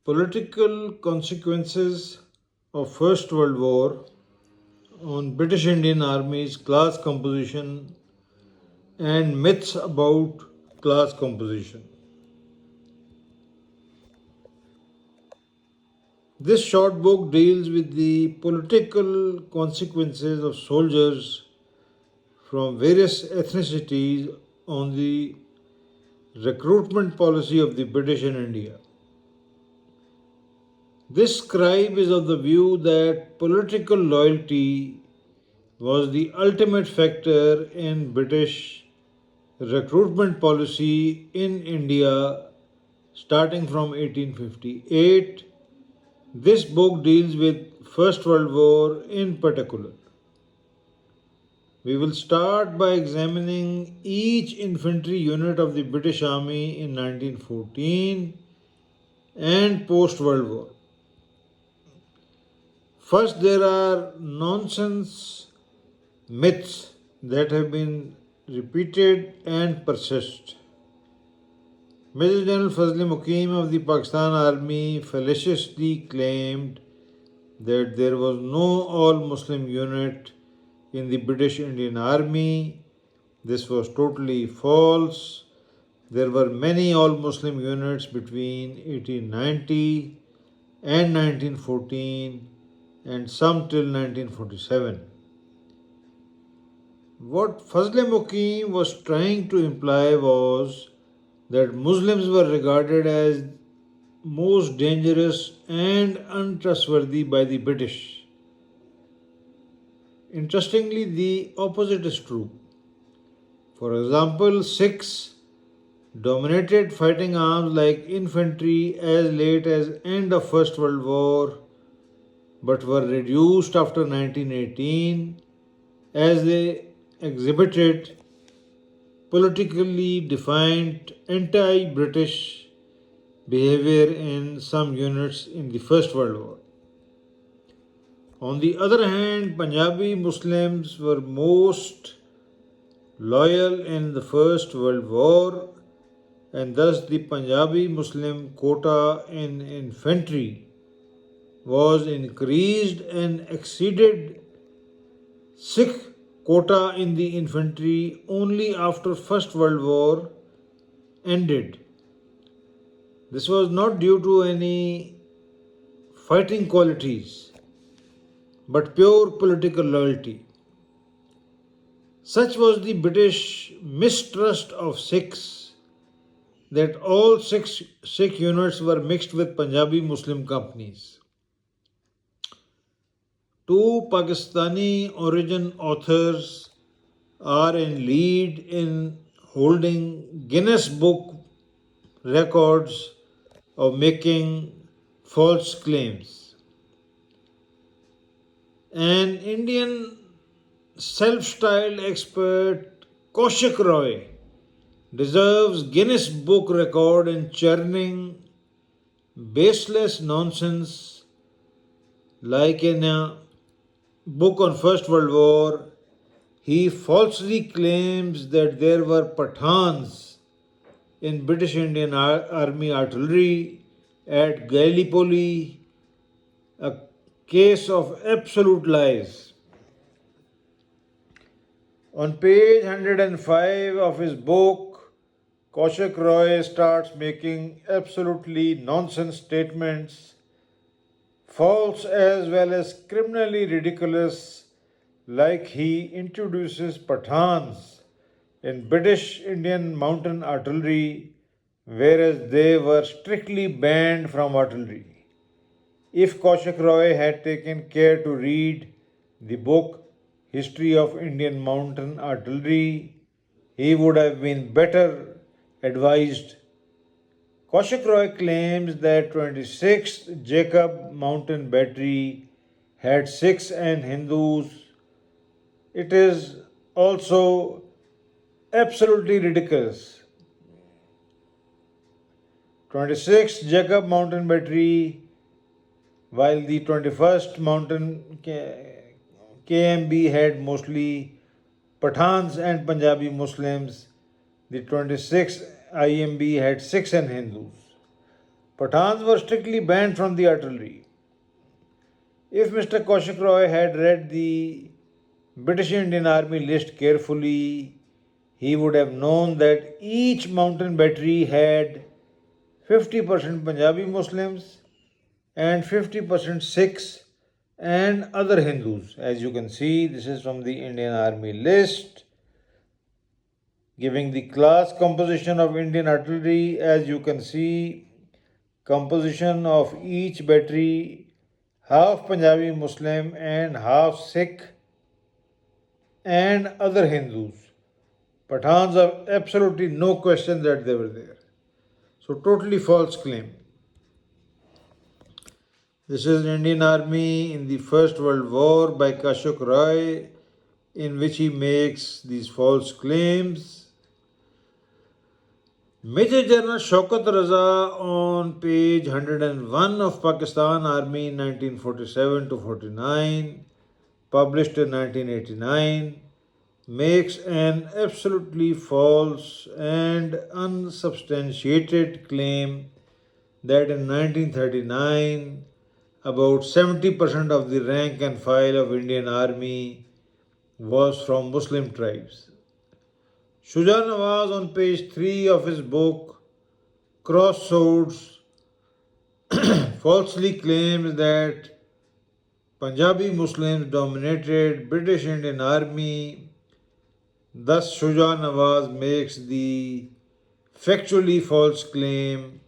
Political consequences of First World War on British Indian Army's class composition and myths about class composition. This short book deals with the political consequences of soldiers from various ethnicities on the recruitment policy of the British in India. This scribe is of the view that political loyalty was the ultimate factor in British recruitment policy in India starting from 1858. This book deals with First World War in particular. We will start by examining each infantry unit of the British Army in 1914 and post World War. First, there are nonsense myths that have been repeated and persist. Major General Fazli Mukim of the Pakistan Army fallaciously claimed that there was no all Muslim unit in the British Indian Army. This was totally false. There were many all Muslim units between 1890 and 1914 and some till 1947. What Fazle Mukim was trying to imply was that Muslims were regarded as most dangerous and untrustworthy by the British. Interestingly, the opposite is true. For example, Sikhs dominated fighting arms like infantry as late as end of First World War but were reduced after 1918 as they exhibited politically defined anti British behavior in some units in the First World War. On the other hand, Punjabi Muslims were most loyal in the First World War, and thus the Punjabi Muslim quota in infantry was increased and exceeded Sikh quota in the infantry only after First World War ended. This was not due to any fighting qualities but pure political loyalty. Such was the British mistrust of Sikhs that all Sikh units were mixed with Punjabi Muslim companies. Two Pakistani origin authors are in lead in holding Guinness Book records of making false claims. An Indian self styled expert, Kaushik Roy, deserves Guinness Book record in churning baseless nonsense like in a book on First World War. He falsely claims that there were Pathans in British Indian Army artillery at Gallipoli, a case of absolute lies. On page 105 of his book, Kaushik Roy starts making absolutely nonsense statements, false as well as criminally ridiculous, like he introduces Pathans in British Indian mountain artillery, whereas they were strictly banned from artillery. If Kaushik Roy had taken care to read the book History of Indian Mountain Artillery, he would have been better advised. Kaushik Roy claims that 26th Jacob Mountain Battery had Sikhs and Hindus. It is also absolutely ridiculous. 26th Jacob Mountain Battery, while the 21st Mountain KMB had mostly Pathans and Punjabi Muslims, the 26th IMB had Sikhs and Hindus. Pathans were strictly banned from the artillery. If Mr. Kaushik Roy had read the British Indian Army list carefully, he would have known that each mountain battery had 50% Punjabi Muslims and 50% Sikhs and other Hindus. As you can see, this is from the Indian Army list giving the class composition of Indian artillery. As you can see, composition of each battery, half Punjabi Muslim and half Sikh and other Hindus. Pathans have absolutely no question that they were there. So totally false claim. This is Indian Army in the First World War by Kaushik Roy, in which he makes these false claims. Major General Shaukat Raza on page 101 of Pakistan Army 1947 to 49, published in 1989, makes an absolutely false and unsubstantiated claim that in 1939 about 70% of the rank and file of Indian Army was from Muslim tribes. Shuja Nawaz on page 3 of his book Crossroads falsely claims that Punjabi Muslims dominated British Indian Army. Thus, Shuja Nawaz makes the factually false claim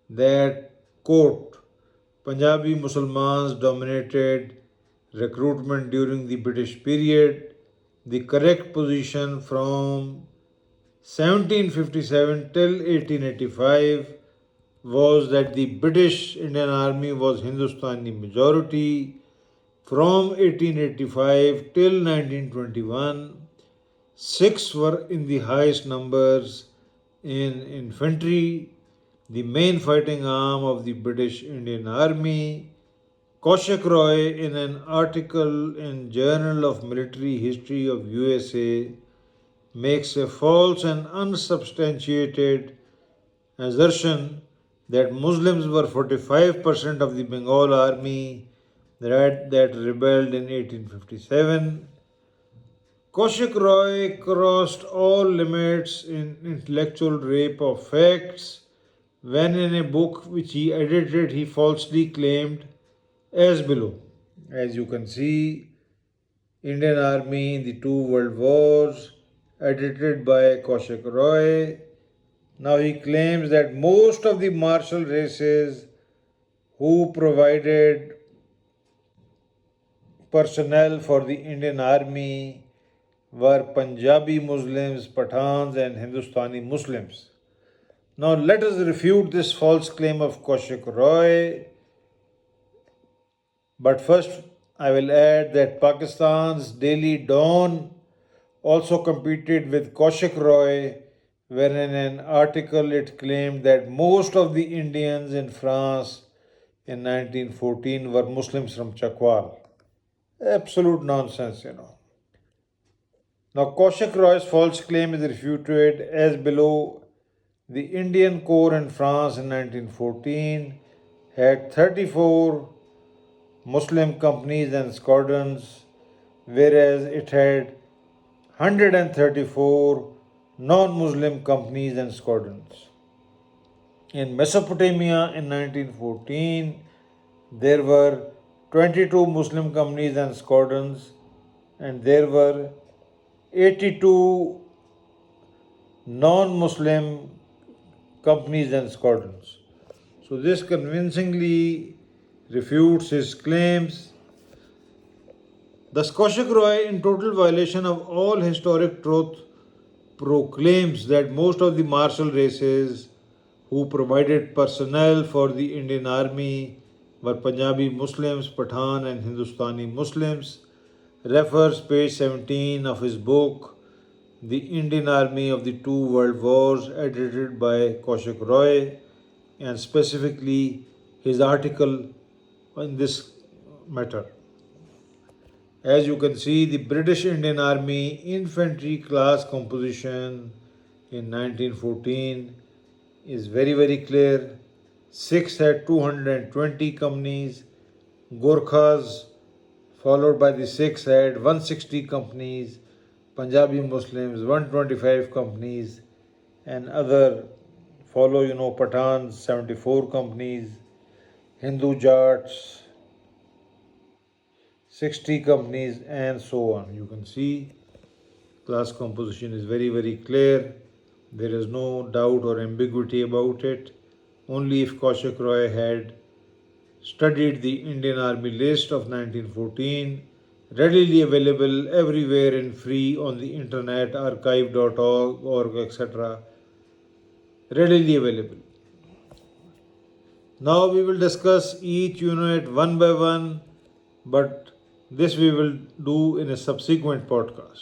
that, quote, Punjabi Muslims dominated recruitment during the British period. The correct position from 1757 till 1885 was that the British Indian Army was Hindustani majority. From 1885 till 1921, Sikhs were in the highest numbers in infantry, the main fighting arm of the British Indian Army. Kaushik Roy, in an article in Journal of Military History of USA, makes a false and unsubstantiated assertion that Muslims were 45% of the Bengal army that rebelled in 1857. Kaushik Roy crossed all limits in intellectual rape of facts when in a book which he edited he falsely claimed as below. As you can see, Indian Army in the two world wars, edited by Kaushik Roy. Now he claims that most of the martial races who provided personnel for the Indian Army were Punjabi Muslims, Pathans, and Hindustani Muslims. Now let us refute this false claim of Kaushik Roy. But first, I will add that Pakistan's Daily Dawn also competed with Kaushik Roy, where in an article it claimed that most of the Indians in France in 1914 were Muslims from Chakwal. Absolute nonsense. Now, Kaushik Roy's false claim is refuted as below. The Indian Corps in France in 1914 had 34 Muslim companies and squadrons, whereas it had 134 non-Muslim companies and squadrons. In Mesopotamia in 1914, there were 22 Muslim companies and squadrons, and there were 82 non-Muslim companies and squadrons. So this convincingly refutes his claims. Thus, Kaushik Roy, in total violation of all historic truth, proclaims that most of the martial races who provided personnel for the Indian Army were Punjabi Muslims, Pathan, and Hindustani Muslims. Refers page 17 of his book, The Indian Army of the Two World Wars, edited by Kaushik Roy, and specifically his article on this matter. As you can see, the British Indian Army infantry class composition in 1914 is very, very clear. 6 had 220 companies, Gorkhas followed by the Sikhs had 160 companies, Punjabi Muslims 125 companies, and other follow, Pathans 74 companies, Hindu Jats 60 companies, and so on. You can see class composition is very, very clear. There is no doubt or ambiguity about it. Only if Kaushik Roy had studied the Indian Army list of 1914, readily available everywhere and free on the internet, archive.org, etc. Readily available. Now we will discuss each unit one by one, but this we will do in a subsequent podcast.